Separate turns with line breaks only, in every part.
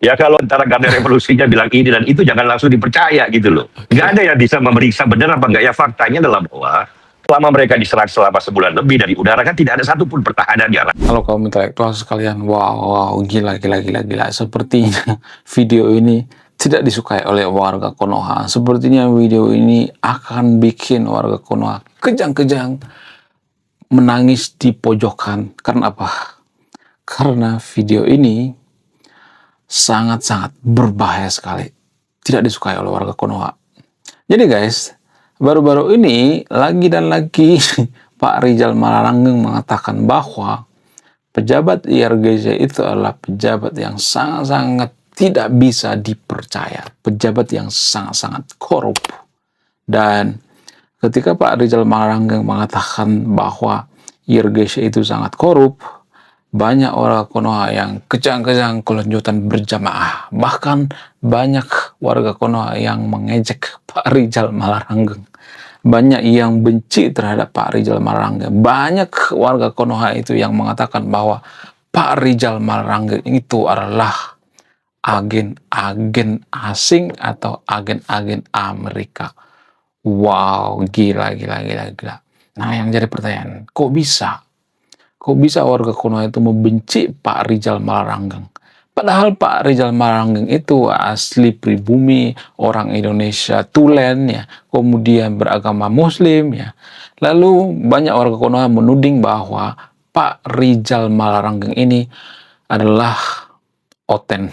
Ya kalau antara Garda Revolusinya bilang ini dan itu jangan langsung dipercaya gitu loh. Nggak
Oke.
ada yang bisa memeriksa benar apa enggak. Ya faktanya adalah bahwa selama mereka diserang selama sebulan lebih dari udara kan tidak ada satupun pertahanan di arah.
Kalau kaum intelektual sekalian, wow, gila, gila, gila, gila. Sepertinya video ini tidak disukai oleh warga Konoha. Sepertinya video ini akan bikin warga Konoha kejang-kejang menangis di pojokan. Karena apa? Karena video ini sangat-sangat berbahaya sekali. Tidak disukai oleh warga Konoha. Jadi guys, baru-baru ini lagi dan lagi Pak Rizal Malarangeng mengatakan bahwa pejabat IRGC itu adalah pejabat yang sangat-sangat tidak bisa dipercaya. Pejabat yang sangat-sangat korup. Dan ketika Pak Rizal Malarangeng mengatakan bahwa IRGC itu sangat korup, banyak orang Konoha yang kejang-kejang kelanjutan berjamaah. Bahkan banyak warga Konoha yang mengejek Pak Rizal Malarangeng. Banyak yang benci terhadap Pak Rizal Malarangeng. Banyak warga Konoha itu yang mengatakan bahwa Pak Rizal Malarangeng itu adalah agen-agen asing atau agen-agen Amerika. Wow, gila, gila, gila, gila. Nah, yang jadi pertanyaan, kok bisa? Kok bisa warga Konoha itu membenci Pak Rizal Malarangeng? Padahal Pak Rizal Malarangeng itu asli pribumi, orang Indonesia tulen ya, kemudian beragama Muslim ya. Lalu banyak warga Konoha menuding bahwa Pak Rizal Malarangeng ini adalah oten.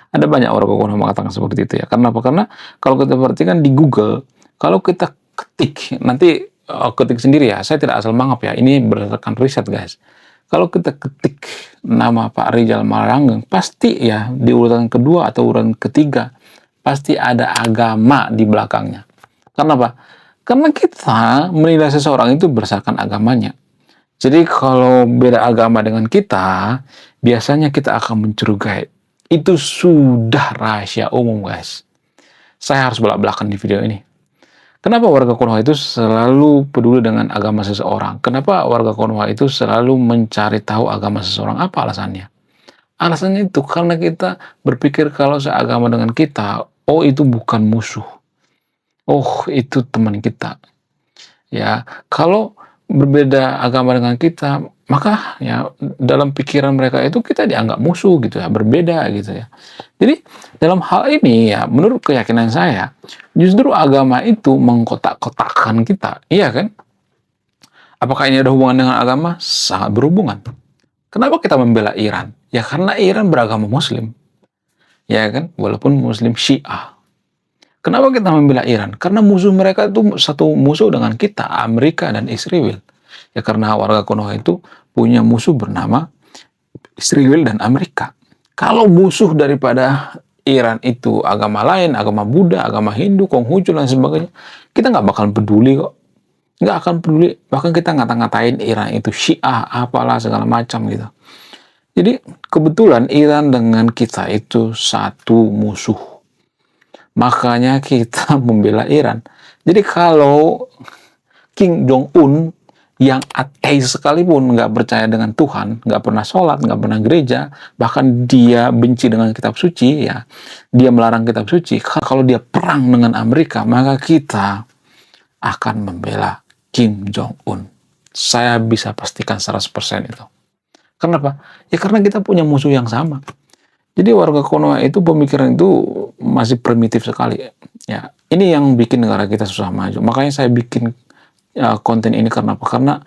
Ada banyak warga Konoha mengatakan seperti itu ya. Karena apa? Karena kalau kita perhatikan di Google, kalau kita ketik, nanti ketik sendiri ya, saya tidak asal mangap ya, ini berdasarkan riset guys. Kalau kita ketik nama Pak Rizal Malarangeng, pasti ya di urutan kedua atau urutan ketiga, pasti ada agama di belakangnya. Karena apa? Karena kita menilai seseorang itu berdasarkan agamanya. Jadi kalau beda agama dengan kita, biasanya kita akan mencurigai. Itu sudah rahasia umum guys. Saya harus belak-belakan di video ini. Kenapa warga Konoha itu selalu peduli dengan agama seseorang? Kenapa warga Konoha itu selalu mencari tahu agama seseorang? Apa alasannya? Alasannya itu karena kita berpikir kalau seagama dengan kita, oh itu bukan musuh. Oh itu teman kita. Ya, kalau berbeda agama dengan kita, maka ya dalam pikiran mereka itu kita dianggap musuh gitu ya, berbeda gitu ya. Jadi dalam hal ini ya, menurut keyakinan saya, justru agama itu mengkotak-kotakkan kita, iya kan? Apakah ini ada hubungan dengan agama? Sangat berhubungan. Kenapa kita membela Iran? Ya karena Iran beragama Muslim, ya kan? Walaupun Muslim Syiah. Kenapa kita membela Iran? Karena musuh mereka itu satu musuh dengan kita, Amerika dan Israel. Ya karena warga Konoha itu punya musuh bernama Israel dan Amerika. Kalau musuh daripada Iran itu agama lain, agama Buddha, agama Hindu, Konghucu dan sebagainya, kita nggak bakal peduli kok. Nggak akan peduli. Bahkan kita ngata-ngatain Iran itu Syiah, apalah segala macam gitu. Jadi kebetulan Iran dengan kita itu satu musuh. Makanya kita membela Iran. Jadi kalau Kim Jong-un yang ateis sekalipun, nggak percaya dengan Tuhan, nggak pernah sholat, nggak pernah gereja, bahkan dia benci dengan kitab suci, ya dia melarang kitab suci. Kalau dia perang dengan Amerika, maka kita akan membela Kim Jong-un. Saya bisa pastikan 100% itu. Kenapa? Ya karena kita punya musuh yang sama. Jadi warga Konoha itu pemikiran itu masih primitif sekali. Ya, ini yang bikin negara kita susah maju. Makanya saya bikin ya, konten ini karena apa? Karena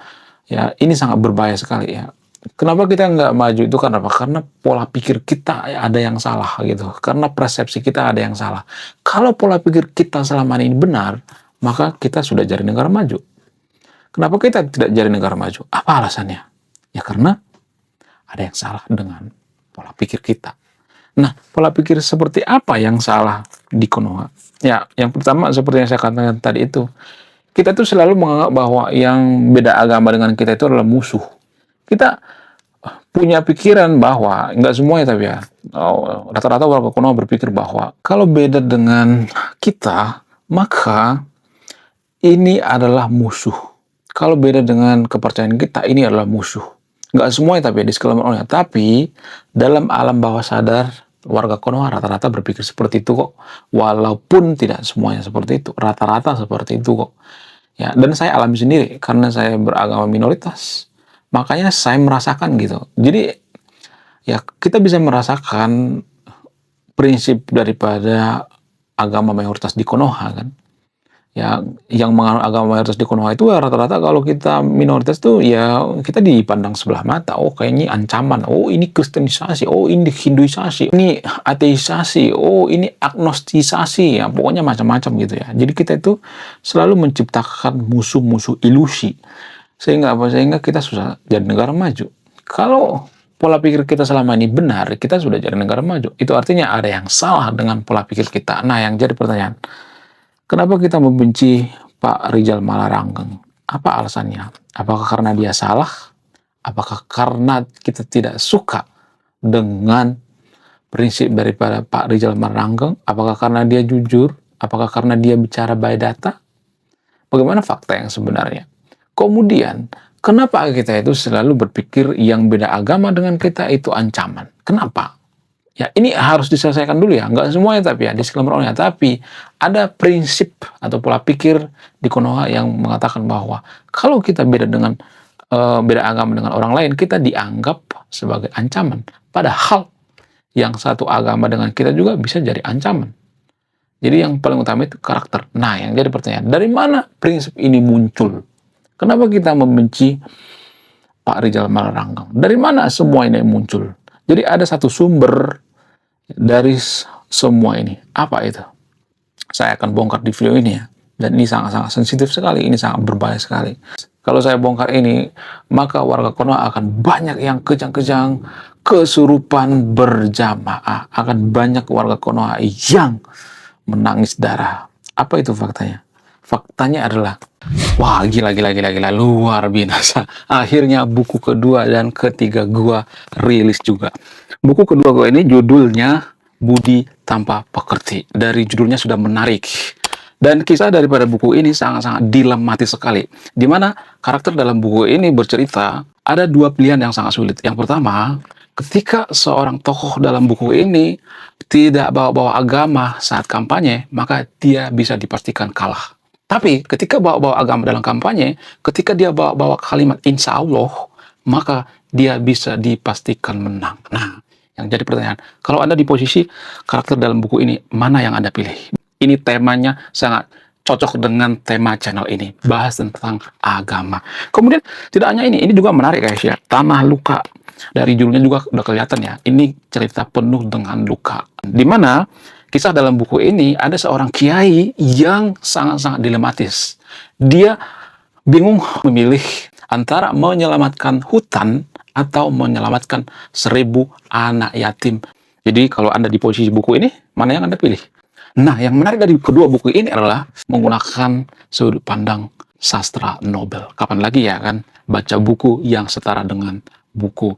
ya ini sangat berbahaya sekali ya. Kenapa kita nggak maju itu karena apa? Karena pola pikir kita ada yang salah gitu. Karena persepsi kita ada yang salah. Kalau pola pikir kita selama ini benar, maka kita sudah jadi negara maju. Kenapa kita tidak jadi negara maju? Apa alasannya? Ya karena ada yang salah dengan pola pikir kita. Nah, pola pikir seperti apa yang salah di Konoha? Ya, yang pertama seperti yang saya katakan tadi itu, kita tuh selalu menganggap bahwa yang beda agama dengan kita itu adalah musuh. Kita punya pikiran bahwa, enggak semuanya tapi ya, rata-rata warga Konoha berpikir bahwa kalau beda dengan kita, maka ini adalah musuh. Kalau beda dengan kepercayaan kita, ini adalah musuh. Nggak semuanya tapi ya, disclaimer only. Tapi dalam alam bawah sadar warga Konoha rata-rata berpikir seperti itu kok. Walaupun tidak semuanya seperti itu, rata-rata seperti itu kok. Ya, dan saya alami sendiri karena saya beragama minoritas. Makanya saya merasakan gitu. Jadi ya kita bisa merasakan prinsip daripada agama mayoritas di Konoha kan. Ya, yang menganut agama mayoritas di Konoha itu ya rata-rata kalau kita minoritas tuh ya kita dipandang sebelah mata. Oh, kayaknya ancaman. Oh, ini kristenisasi. Oh, ini hinduisasi. Ini ateisasi. Oh, ini agnostisasi. Ya, pokoknya macam-macam gitu ya. Jadi kita itu selalu menciptakan musuh-musuh ilusi. Sehingga apa? Sehingga kita susah jadi negara maju. Kalau pola pikir kita selama ini benar, kita sudah jadi negara maju. Itu artinya ada yang salah dengan pola pikir kita. Nah, yang jadi pertanyaan, kenapa kita membenci Pak Rizal Malarangeng? Apa alasannya? Apakah karena dia salah? Apakah karena kita tidak suka dengan prinsip daripada Pak Rizal Malarangeng? Apakah karena dia jujur? Apakah karena dia bicara by data? Bagaimana fakta yang sebenarnya? Kemudian, kenapa kita itu selalu berpikir yang beda agama dengan kita itu ancaman? Kenapa? Ya, ini harus diselesaikan dulu ya. Nggak semuanya tapi ya, disclaimer only. Tapi ada prinsip atau pola pikir di Konoha yang mengatakan bahwa kalau kita beda dengan beda agama dengan orang lain, kita dianggap sebagai ancaman. Padahal yang satu agama dengan kita juga bisa jadi ancaman. Jadi yang paling utama itu karakter. Nah, yang jadi pertanyaan, dari mana prinsip ini muncul? Kenapa kita membenci Pak Rizal Malarangeng? Dari mana semua ini muncul? Jadi ada satu sumber dari semua ini. Apa itu? Saya akan bongkar di video ini ya. Dan ini sangat-sangat sensitif sekali. Ini sangat berbahaya sekali. Kalau saya bongkar ini, maka warga Konoha akan banyak yang kejang-kejang, kesurupan berjamaah. Akan banyak warga Konoha yang menangis darah. Apa itu faktanya? Faktanya adalah, wah gila, luar biasa. Akhirnya buku kedua dan ketiga gua rilis juga. Buku kedua gua ini judulnya Budi Tanpa Pekerti. Dari judulnya sudah menarik. Dan kisah daripada buku ini sangat-sangat dilematis sekali. Dimana karakter dalam buku ini bercerita, ada dua pilihan yang sangat sulit. Yang pertama, ketika seorang tokoh dalam buku ini tidak bawa-bawa agama saat kampanye, maka dia bisa dipastikan kalah. Tapi ketika bawa-bawa agama dalam kampanye, ketika dia bawa-bawa kalimat insya Allah, maka dia bisa dipastikan menang. Nah, yang jadi pertanyaan, kalau Anda di posisi karakter dalam buku ini, mana yang Anda pilih? Ini temanya sangat cocok dengan tema channel ini, bahas tentang agama. Kemudian tidak hanya ini juga menarik guys ya, Tanah Luka. Dari judulnya juga udah kelihatan ya, ini cerita penuh dengan luka. Dimana kisah dalam buku ini ada seorang kiai yang sangat-sangat dilematis. Dia bingung memilih antara menyelamatkan hutan atau menyelamatkan 1000 anak yatim. Jadi kalau Anda di posisi buku ini, mana yang Anda pilih? Nah, yang menarik dari kedua buku ini adalah menggunakan sudut pandang sastra Nobel. Kapan lagi ya kan baca buku yang setara dengan buku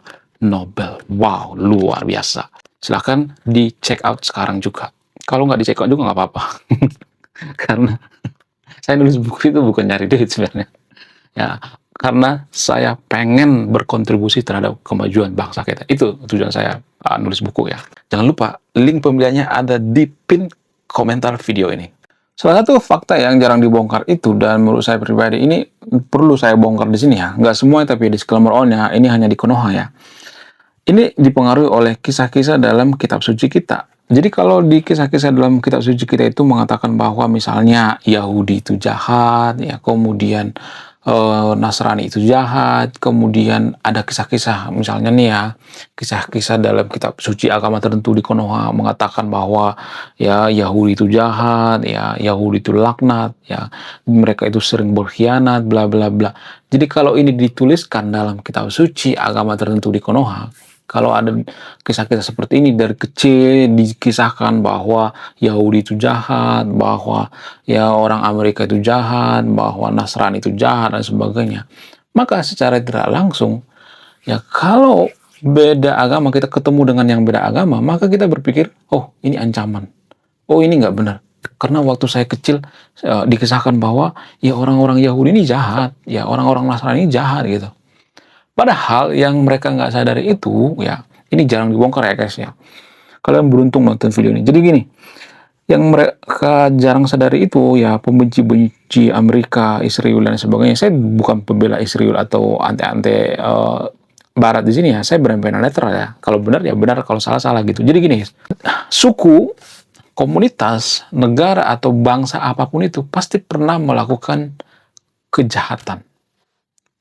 Nobel. Wow, luar biasa. Silahkan di check out sekarang juga. Kalau nggak di check out juga nggak apa-apa. Karena saya nulis buku itu bukan nyari duit sebenarnya. Ya, karena saya pengen berkontribusi terhadap kemajuan bangsa kita. Itu tujuan saya nulis buku ya. Jangan lupa, link pembeliannya ada di pin komentar video ini. Salah satu fakta yang jarang dibongkar itu, dan menurut saya pribadi ini perlu saya bongkar di sini ya. Nggak semua tapi disclaimer on ya, ini hanya di Konoha ya. Ini dipengaruhi oleh kisah-kisah dalam kitab suci kita. Jadi kalau di kisah-kisah dalam kitab suci kita itu mengatakan bahwa misalnya Yahudi itu jahat, ya kemudian Nasrani itu jahat, kemudian ada kisah-kisah misalnya nih ya, kisah-kisah dalam kitab suci agama tertentu di Konoha mengatakan bahwa ya Yahudi itu jahat, ya Yahudi itu laknat, ya mereka itu sering berkhianat, bla bla bla. Jadi kalau ini dituliskan dalam kitab suci agama tertentu di Konoha, kalau ada kisah-kisah seperti ini dari kecil dikisahkan bahwa Yahudi itu jahat, bahwa ya orang Amerika itu jahat, bahwa Nasrani itu jahat dan sebagainya. Maka secara tidak langsung ya kalau beda agama kita ketemu dengan yang beda agama, maka kita berpikir, oh ini ancaman. Oh ini nggak benar. Karena waktu saya kecil dikisahkan bahwa ya orang-orang Yahudi ini jahat, ya orang-orang Nasrani ini jahat gitu. Padahal yang mereka nggak sadari itu, ya, ini jarang dibongkar ya guys ya. Kalian beruntung nonton video ini. Jadi gini, yang mereka jarang sadari itu ya pembenci-benci Amerika, Israel dan sebagainya. Saya bukan pembela Israel atau anti-anti Barat di sini ya. Saya benar-benar netral ya. Kalau benar ya benar, kalau salah salah gitu. Jadi gini, guys. Suku, komunitas, negara atau bangsa apapun itu pasti pernah melakukan kejahatan.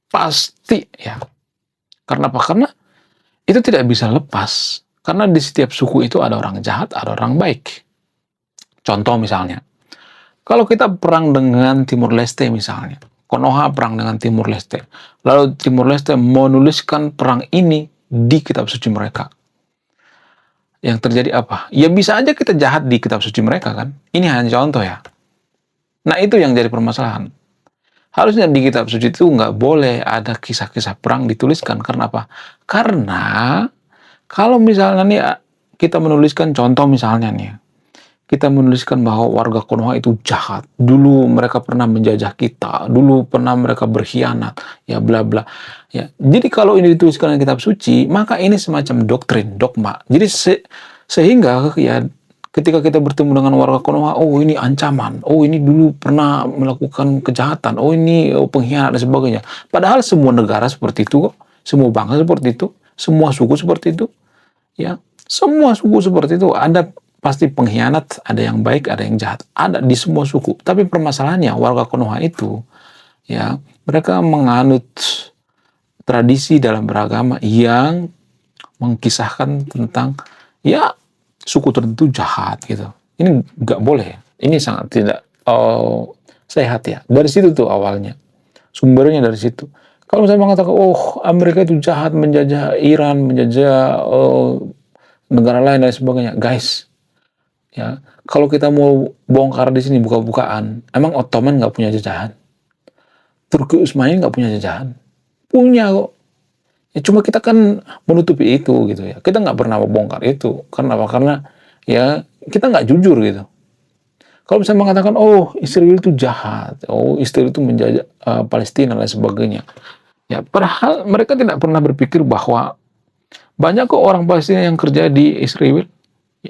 Pasti ya. Karena apa? Karena itu tidak bisa lepas. Karena di setiap suku itu ada orang jahat, ada orang baik. Contoh misalnya, kalau kita perang dengan Timur Leste misalnya, Konoha perang dengan Timur Leste, lalu Timur Leste menuliskan perang ini di kitab suci mereka. Yang terjadi apa? Ya bisa aja kita jahat di kitab suci mereka kan. Ini hanya contoh ya. Nah itu yang jadi permasalahan. Harusnya di kitab suci itu nggak boleh ada kisah-kisah perang dituliskan. Karena apa? Karena kalau misalnya nih kita menuliskan contoh misalnya nih, kita menuliskan bahwa warga Konoha itu jahat. Dulu mereka pernah menjajah kita, dulu pernah mereka berkhianat, ya bla bla. Ya, jadi kalau ini dituliskan dalam kitab suci, maka ini semacam doktrin, dogma. Jadi sehingga ya ketika kita bertemu dengan warga Konoha, oh ini ancaman, oh ini dulu pernah melakukan kejahatan, oh ini pengkhianat dan sebagainya. Padahal semua negara seperti itu kok, semua bangsa seperti itu, semua suku seperti itu, ya semua suku seperti itu. Ada pasti pengkhianat, ada yang baik, ada yang jahat, ada di semua suku. Tapi permasalahannya warga Konoha itu, ya mereka menganut tradisi dalam beragama yang mengkisahkan tentang ya suku tertentu jahat gitu. Ini nggak boleh. Ini sangat tidak sehat ya. Dari situ tuh awalnya. Sumbernya dari situ. Kalau saya mengatakan, oh Amerika itu jahat menjajah Iran, menjajah negara lain dan sebagainya. Guys, ya kalau kita mau bongkar di sini buka-bukaan, emang Ottoman nggak punya jajahan? Turki Utsmani nggak punya jajahan? Punya kok. Ya, cuma kita kan menutupi itu gitu ya. Kita nggak pernah membongkar itu. Karena apa? Karena ya kita nggak jujur gitu. Kalau bisa mengatakan, oh Israel itu jahat, oh Israel itu menjajah Palestina dan sebagainya. Ya, padahal mereka tidak pernah berpikir bahwa banyak kok orang Palestina yang kerja di Israel.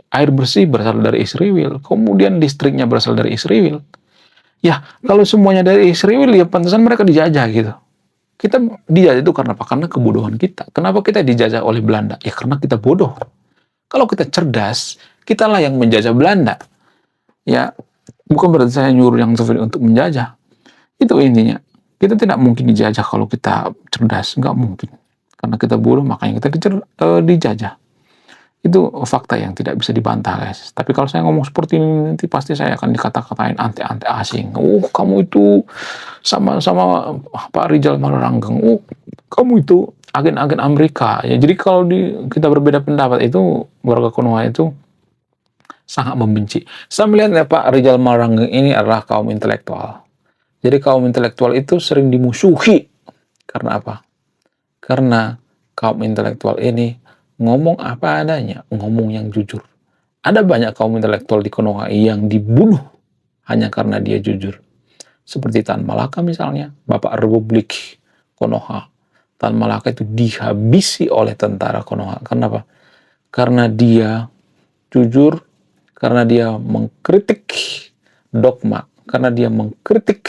Air bersih berasal dari Israel. Kemudian listriknya berasal dari Israel. Ya, kalau semuanya dari Israel, ya pantasan mereka dijajah gitu. Kita dijajah itu karena apa? Karena kebodohan kita. Kenapa kita dijajah oleh Belanda? Ya karena kita bodoh. Kalau kita cerdas, kitalah yang menjajah Belanda. Ya, bukan berarti saya nyuruh yang Soviet untuk menjajah. Itu intinya. Kita tidak mungkin dijajah kalau kita cerdas. Nggak mungkin. Karena kita bodoh, makanya kita dijajah. Itu fakta yang tidak bisa dibantah guys. Tapi kalau saya ngomong seperti ini, nanti pasti saya akan dikata-katain anti-anti asing. Oh kamu itu sama-sama Pak Rizal Malaranggang. Oh kamu itu agen-agen Amerika. Ya, jadi kalau kita berbeda pendapat itu, warga Konoha itu sangat membenci. Saya melihat ya Pak Rizal Malaranggang ini adalah kaum intelektual. Jadi kaum intelektual itu sering dimusuhi. Karena apa? Karena kaum intelektual ini ngomong apa adanya, ngomong yang jujur. Ada banyak kaum intelektual di Konoha yang dibunuh hanya karena dia jujur. Seperti Tan Malaka misalnya, Bapak Republik Konoha. Tan Malaka itu dihabisi oleh tentara Konoha. Kenapa? Karena dia jujur, karena dia mengkritik dogma, karena dia mengkritik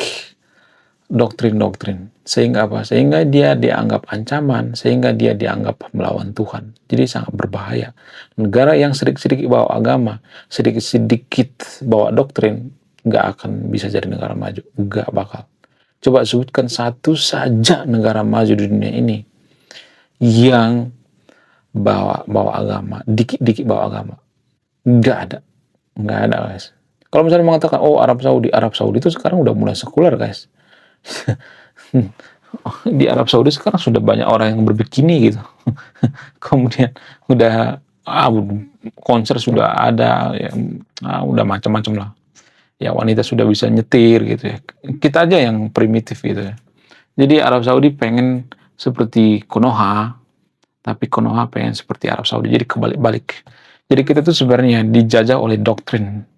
doktrin-doktrin. Sehingga apa? Sehingga dia dianggap ancaman, sehingga dia dianggap melawan Tuhan. Jadi sangat berbahaya. Negara yang sedikit-sedikit bawa agama, sedikit-sedikit bawa doktrin, nggak akan bisa jadi negara maju. Nggak bakal. Coba sebutkan satu saja negara maju di dunia ini yang bawa agama, dikit-dikit bawa agama. Nggak ada. Nggak ada guys. Kalau misalnya mengatakan, oh Arab Saudi itu sekarang udah mulai sekuler guys. Di Arab Saudi sekarang sudah banyak orang yang berbikini gitu. Kemudian udah konser sudah ada ya, udah macam-macam lah. Ya wanita sudah bisa nyetir gitu ya. Kita aja yang primitif gitu ya. Jadi Arab Saudi pengen seperti Konoha, tapi Konoha pengen seperti Arab Saudi. Jadi kebalik-balik. Jadi kita tuh sebenarnya dijajah oleh doktrin.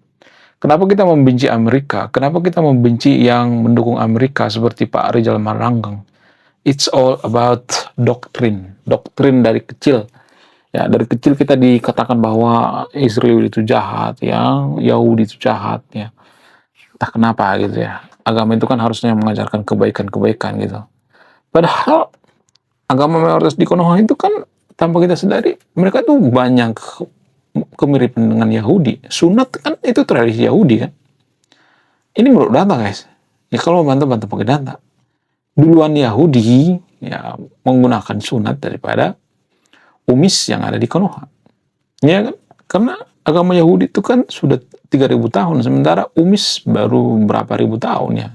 Kenapa kita membenci Amerika? Kenapa kita membenci yang mendukung Amerika seperti Pak Rizal Malaranggang? It's all about doktrin dari kecil. Ya, dari kecil kita dikatakan bahwa Israel itu jahat, ya, Yahudi itu jahat, ya. Entah kenapa gitu ya. Agama itu kan harusnya mengajarkan kebaikan-kebaikan gitu. Padahal agama mayoritas di Konoha itu kan tanpa kita sadari mereka tuh banyak kemiripan dengan Yahudi. Sunat kan itu tradisi Yahudi kan. Ini menurut data guys. Ya kalau mau bantu pakai data. Duluan Yahudi ya menggunakan sunat daripada umis yang ada di Konoha. Ya kan? Karena agama Yahudi itu kan sudah 3.000 tahun, sementara umis baru berapa ribu tahun ya.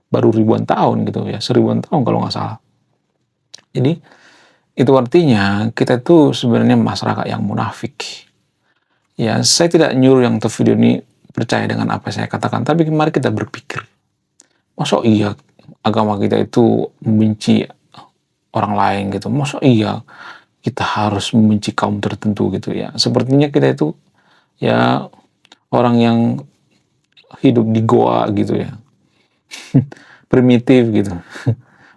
Baru ribuan tahun gitu ya, 1.000-an tahun kalau nggak salah. Jadi itu artinya kita tuh sebenarnya masyarakat yang munafik. Ya, saya tidak nyuruh yang video ini percaya dengan apa yang saya katakan, tapi mari kita berpikir. Masa iya agama kita itu membenci orang lain gitu? Masa iya kita harus membenci kaum tertentu gitu ya? Sepertinya kita itu ya orang yang hidup di goa gitu ya. Primitif gitu.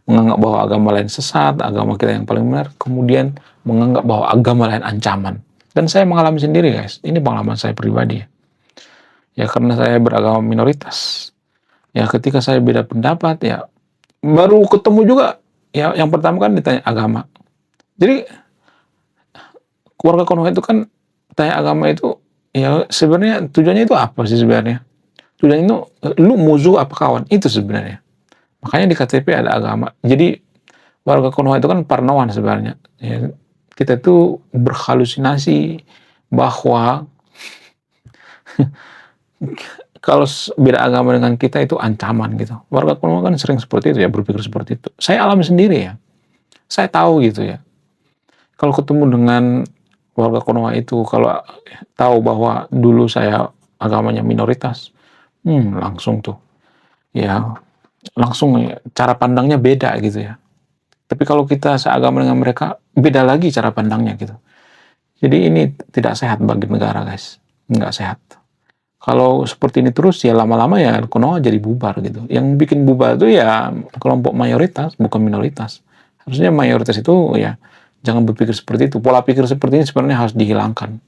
Menganggap bahwa agama lain sesat, agama kita yang paling benar, kemudian menganggap bahwa agama lain ancaman. Dan saya mengalami sendiri guys, ini pengalaman saya pribadi. Ya karena saya beragama minoritas. Ya ketika saya beda pendapat ya, baru ketemu juga, ya yang pertama kan ditanya agama. Jadi keluarga Konoha itu kan tanya agama itu, ya sebenarnya tujuannya itu apa sih sebenarnya? Tujuannya itu, lu musuh apa kawan? Itu sebenarnya. Makanya di KTP ada agama. Jadi warga Konoha itu kan parnoan sebenarnya. Ya, kita tuh berhalusinasi bahwa kalau beda agama dengan kita itu ancaman gitu. Warga Konoha kan sering seperti itu ya, berpikir seperti itu. Saya alami sendiri ya. Saya tahu gitu ya. Kalau ketemu dengan warga Konoha itu, kalau tahu bahwa dulu saya agamanya minoritas, langsung tuh. Ya, langsung ya, cara pandangnya beda gitu ya. Tapi kalau kita seagama dengan mereka, beda lagi cara pandangnya gitu. Jadi ini tidak sehat bagi negara guys. Nggak sehat. Kalau seperti ini terus ya lama-lama ya Konoha jadi bubar gitu. Yang bikin bubar itu ya kelompok mayoritas, bukan minoritas. Harusnya mayoritas itu ya jangan berpikir seperti itu. Pola pikir seperti ini sebenarnya harus dihilangkan.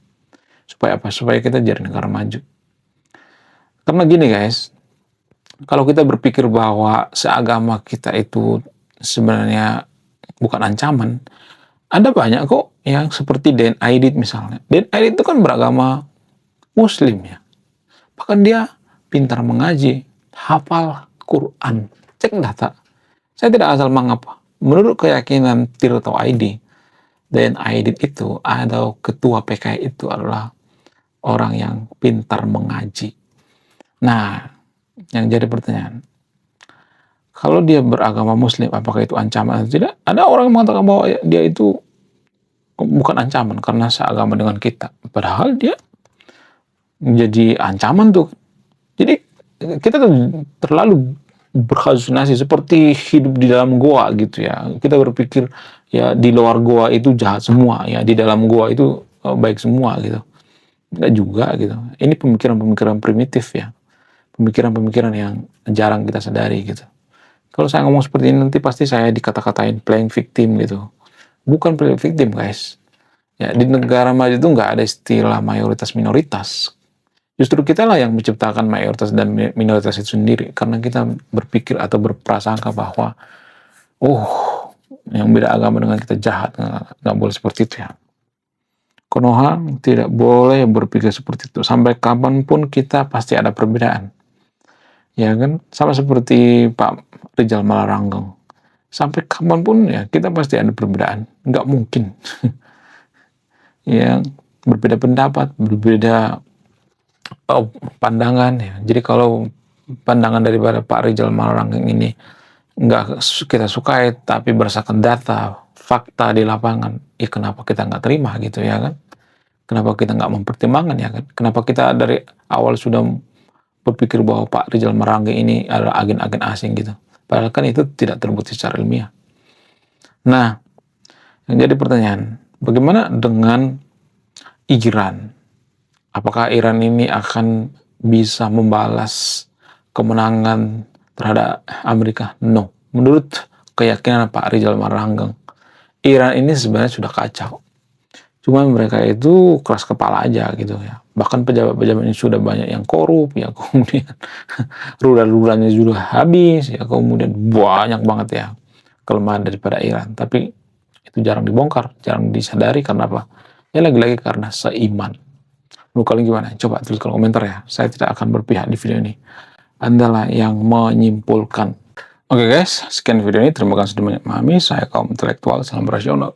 Supaya apa? Supaya kita jadi negara maju. Karena gini guys, kalau kita berpikir bahwa seagama kita itu sebenarnya bukan ancaman, ada banyak kok yang seperti Den Aidit misalnya. Den Aidit itu kan beragama Muslim ya. Bahkan dia pintar mengaji, hafal Quran. Cek data. Saya tidak asal mengapa. Menurut keyakinan Tirto ID, Den Aidit itu atau ketua PKI itu adalah orang yang pintar mengaji. Nah, yang jadi pertanyaan, kalau dia beragama Muslim, apakah itu ancaman atau tidak? Ada orang yang mengatakan bahwa dia itu bukan ancaman karena seagama dengan kita. Padahal dia menjadi ancaman tuh. Jadi kita tuh terlalu berhalusinasi seperti hidup di dalam goa gitu ya. Kita berpikir ya di luar goa itu jahat semua ya, di dalam goa itu baik semua gitu. Enggak juga gitu. Ini pemikiran-pemikiran primitif ya. Pemikiran-pemikiran yang jarang kita sadari gitu. Kalau saya ngomong seperti ini nanti pasti saya dikata-katain playing victim gitu. Bukan playing victim guys. Ya, di negara maju itu nggak ada istilah mayoritas minoritas. Justru kita lah yang menciptakan mayoritas dan minoritas itu sendiri. Karena kita berpikir atau berprasangka bahwa yang beda agama dengan kita jahat. Nggak boleh seperti itu ya. Konoha tidak boleh berpikir seperti itu. Sampai kapanpun kita pasti ada perbedaan. Ya kan, sama seperti Pak Rizal Malarangeng. Sampai kapanpun ya kita pasti ada perbedaan. Nggak mungkin. Ya, berbeda pendapat, berbeda pandangan ya. Jadi kalau pandangan daripada Pak Rizal Malarangeng ini nggak kita sukai, tapi berdasarkan data, fakta di lapangan, ya kenapa kita nggak terima gitu ya kan? Kenapa kita nggak mempertimbangkan ya kan? Kenapa kita dari awal sudah berpikir bahwa Pak Rizal Malarangeng ini adalah agen-agen asing gitu. Padahal kan itu tidak terbukti secara ilmiah. Nah, yang jadi pertanyaan, bagaimana dengan Iran? Apakah Iran ini akan bisa membalas kemenangan terhadap Amerika? No. Menurut keyakinan Pak Rizal Malarangeng, Iran ini sebenarnya sudah kacau. Cuma mereka itu keras kepala aja gitu ya. Bahkan pejabat-pejabatnya sudah banyak yang korup ya, kemudian rudal-rudalnya sudah habis ya, kemudian banyak banget ya kelemahan daripada Iran. Tapi itu jarang dibongkar, jarang disadari karena apa? Ya lagi-lagi karena seiman. Menurut kalian gimana? Coba tuliskan komentar ya. Saya tidak akan berpihak di video ini. Andalah yang menyimpulkan. Oke guys, sekian video ini. Terima kasih sudah memahami. Saya kaum intelektual, salam rasional.